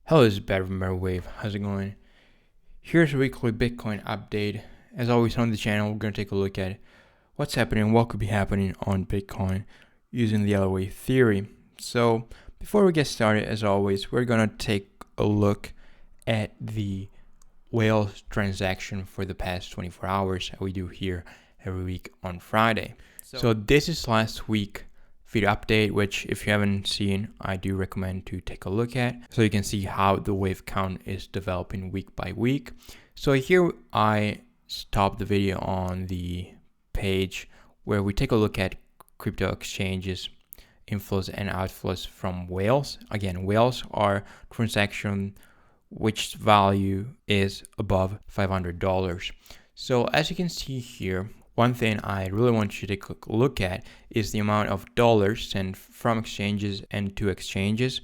Hello, this is Bad from Elliott Wave. How's it going? Here's a weekly Bitcoin update. As always on the channel, we're going to take a look at what's happening, what could be happening on Bitcoin using the Elliott Wave Theory. So before we get started, as always, we're going to take a look at the whales transaction for the past 24 hours that we do here every week on Friday. So this is last week video update, which if you haven't seen, I do recommend to take a look at, so you can see how the wave count is developing week by week. So here I stopped the video on the page where we take a look at crypto exchanges inflows and outflows from whales. Again, whales are transaction which value is above $500. So as you can see here, one thing I really want you to take a look at is the amount of dollars sent from exchanges and to exchanges.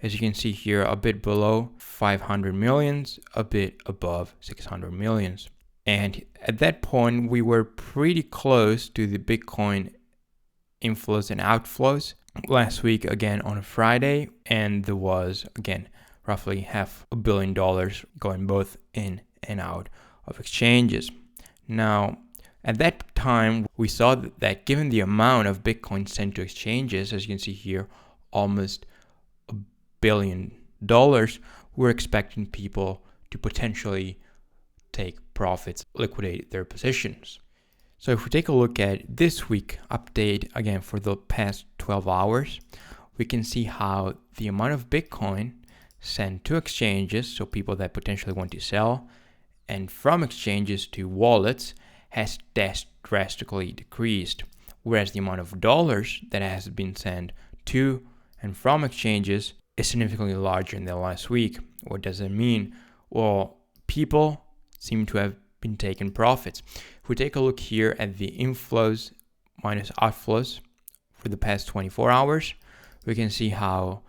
As you can see here, a bit below 500 millions, a bit above 600 millions. And at that point, we were pretty close to the Bitcoin inflows and outflows last week, again on a Friday. And there was, again, roughly $500 million going both in and out of exchanges. Now, at that time, we saw that given the amount of Bitcoin sent to exchanges, as you can see here, almost $1 billion, we're expecting people to potentially take profits, liquidate their positions. So if we take a look at this week update, again, for the past 12 hours, we can see how the amount of Bitcoin sent to exchanges, so people that potentially want to sell, and from exchanges to wallets, has drastically decreased, whereas the amount of dollars that has been sent to and from exchanges is significantly larger than last week. What does it mean? Well, people seem to have been taking profits. If we take a look here at the inflows minus outflows for the past 24 hours, we can see how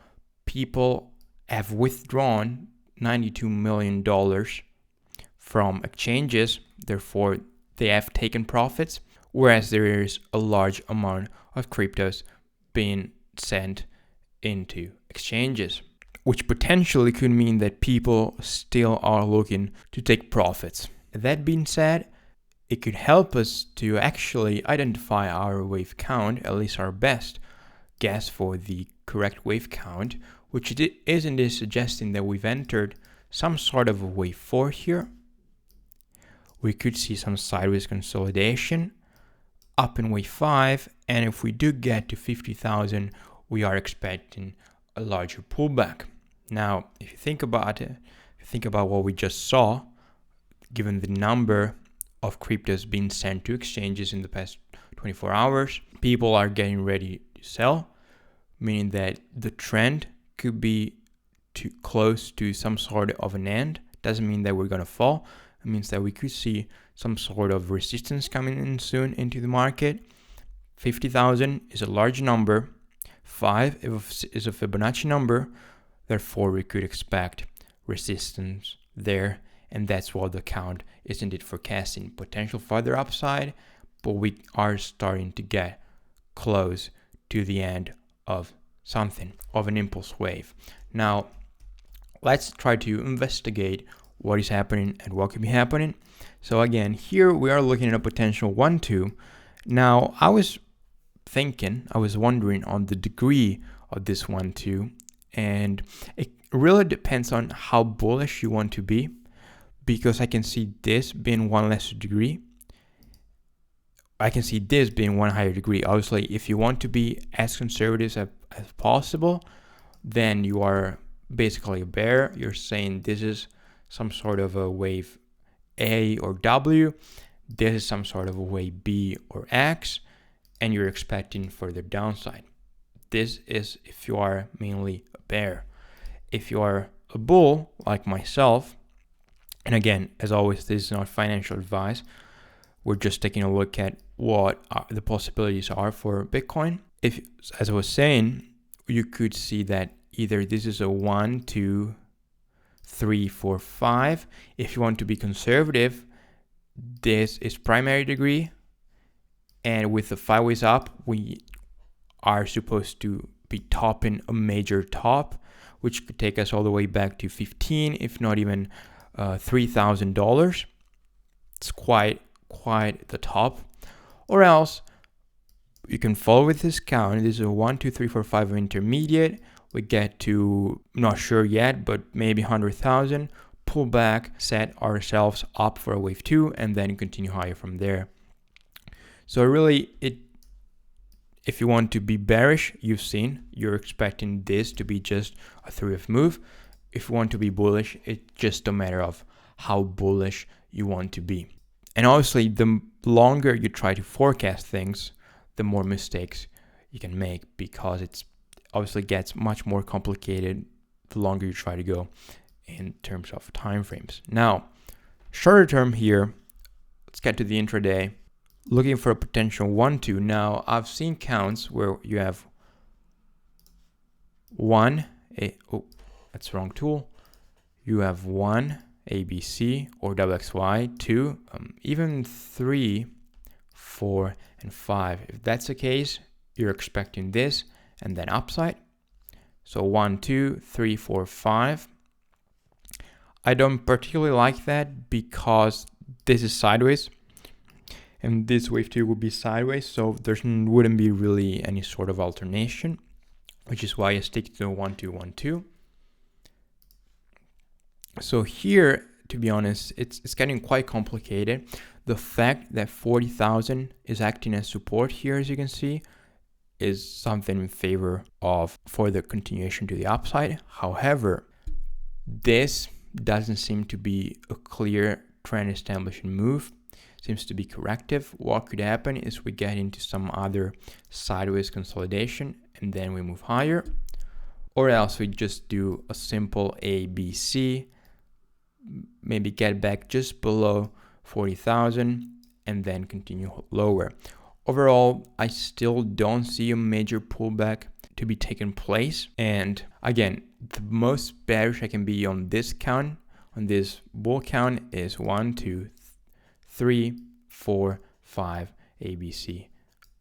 people have withdrawn $92 million from exchanges, therefore they have taken profits, whereas there is a large amount of cryptos being sent into exchanges, which potentially could mean that people still are looking to take profits. That being said, it could help us to actually identify our wave count, at least our best guess for the correct wave count, which it isn't suggesting that we've entered some sort of a wave 4 here. We could see some sideways consolidation up in wave 5, and if we do get to 50,000, we are expecting a larger pullback. Now, if you think about it, if you think about what we just saw, given the number of cryptos being sent to exchanges in the past 24 hours, people are getting ready to sell, meaning that the trend could be too close to some sort of an end. Doesn't mean that we're going to fall. It means that we could see some sort of resistance coming in soon into the market. 50,000 is a large number. 5 is a Fibonacci number. Therefore, we could expect resistance there. And that's what the count is indeed forecasting. Potential further upside, but we are starting to get close to the end of something, of an impulse wave. Now, let's try to investigate what is happening and what could be happening. So again, here we are looking at a potential 1-2. Now, I was wondering on the degree of this 1-2, and it really depends on how bullish you want to be, because I can see this being one lesser degree. I can see this being one higher degree. Obviously, if you want to be as conservative as possible, then you are basically a bear. You're saying this is some sort of a wave A or W, this is some sort of a wave B or X, and you're expecting further downside. This is if you are mainly a bear. If you are a bull, like myself, and again, as always, this is not financial advice, we're just taking a look at what the possibilities are for Bitcoin. If, as I was saying, you could see that either this is a 1, 2, 3, 4, 5. If you want to be conservative, this is primary degree, and with the 5 ways up, we are supposed to be topping a major top, which could take us all the way back to $15, if not even $3,000. It's quite the top. Or else you can follow with this count. This is a 1, 2, 3, 4, 5 intermediate. We get to, not sure yet, but maybe 100,000. Pull back, set ourselves up for a wave 2, and then continue higher from there. So really, if you want to be bearish, you're expecting this to be just a 3-wave move. If you want to be bullish, it's just a matter of how bullish you want to be. And obviously, the longer you try to forecast things, the more mistakes you can make, because it's obviously gets much more complicated the longer you try to go in terms of time frames. Now, shorter term here, let's get to the intraday. Looking for a potential 1-2. Now, I've seen counts where you have that's the wrong tool. You have 1 ABC or XXY, 2, even 3, 4, and 5. If that's the case, you're expecting this and then upside. So 1, 2, 3, 4, 5. I don't particularly like that because this is sideways and this wave 2 would be sideways, so there wouldn't be really any sort of alternation, which is why I stick to 1, 2, 1, 2. So here, to be honest, it's getting quite complicated. The fact that 40,000 is acting as support here, as you can see, is something in favor of for the continuation to the upside. However, this doesn't seem to be a clear trend establishing move. Seems to be corrective. What could happen is we get into some other sideways consolidation and then we move higher, or else we just do a simple ABC, maybe get back just below 40,000 and then continue lower. Overall, I still don't see a major pullback to be taking place. And again, the most bearish I can be on this count, on this bull count, is 1, 2, 3, 4, 5 ABC,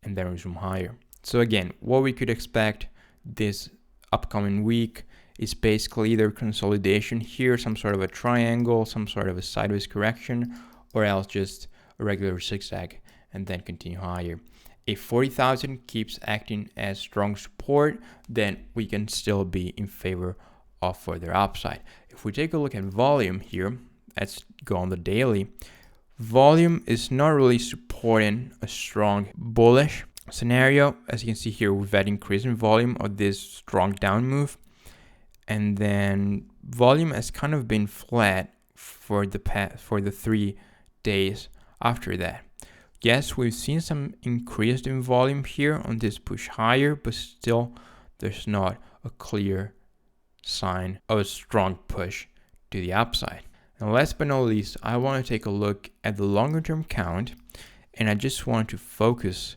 and then resume higher. So again, what we could expect this upcoming week is basically either consolidation here, some sort of a triangle, some sort of a sideways correction, or else just a regular zigzag and then continue higher. If 40,000 keeps acting as strong support, then we can still be in favor of further upside. If we take a look at volume here, let's go on the daily. Volume is not really supporting a strong bullish scenario. As you can see here, we've had increasing volume of this strong down move, and then volume has kind of been flat for the 3 days after that. Yes, we've seen some increase in volume here on this push higher, but still there's not a clear sign of a strong push to the upside. And last but not least, I want to take a look at the longer term count, and I just want to focus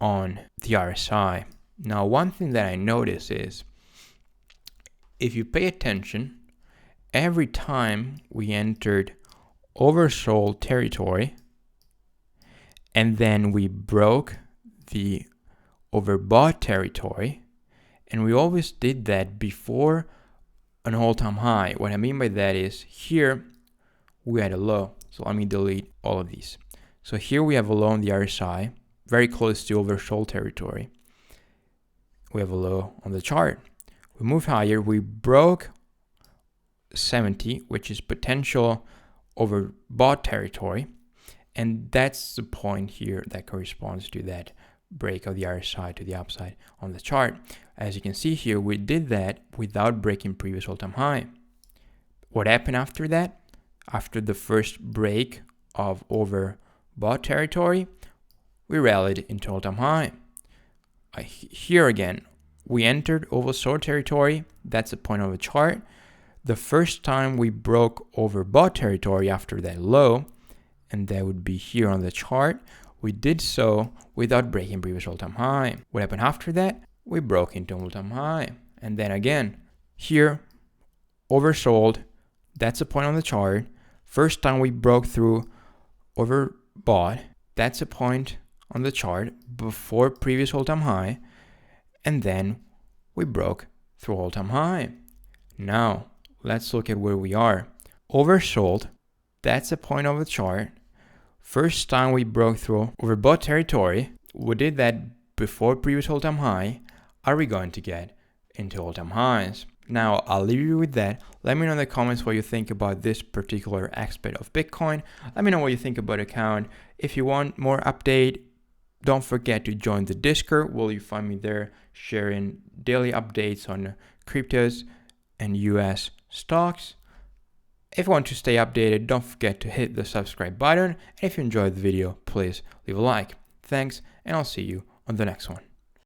on the RSI. Now, one thing that I notice is if you pay attention, every time we entered oversold territory and then we broke the overbought territory, and we always did that before an all-time high. What I mean by that is here we had a low. So let me delete all of these. So here we have a low on the RSI, very close to oversold territory. We have a low on the chart. We move higher, we broke 70, which is potential overbought territory. And that's the point here that corresponds to that break of the RSI to the upside on the chart. As you can see here, we did that without breaking previous all-time high. What happened after that? After the first break of overbought territory, we rallied into all-time high. Here again, we entered oversold territory. That's the point of the chart. The first time we broke overbought territory after that low, and that would be here on the chart, we did so without breaking previous all-time high. What happened after that? We broke into all-time high. And then again, here, oversold. That's the point on the chart. First time we broke through overbought. That's a point on the chart before previous all-time high. And then we broke through all-time high. Now, let's look at where we are. Oversold, that's the point of the chart. First time we broke through overbought territory. We did that before previous all-time high. Are we going to get into all-time highs? Now, I'll leave you with that. Let me know in the comments what you think about this particular aspect of Bitcoin. Let me know what you think about the account. If you want more update, don't forget to join the Discord. Will you find me there sharing daily updates on cryptos and US stocks. If you want to stay updated, don't forget to hit the subscribe button. And if you enjoyed the video, please leave a like. Thanks, and I'll see you on the next one.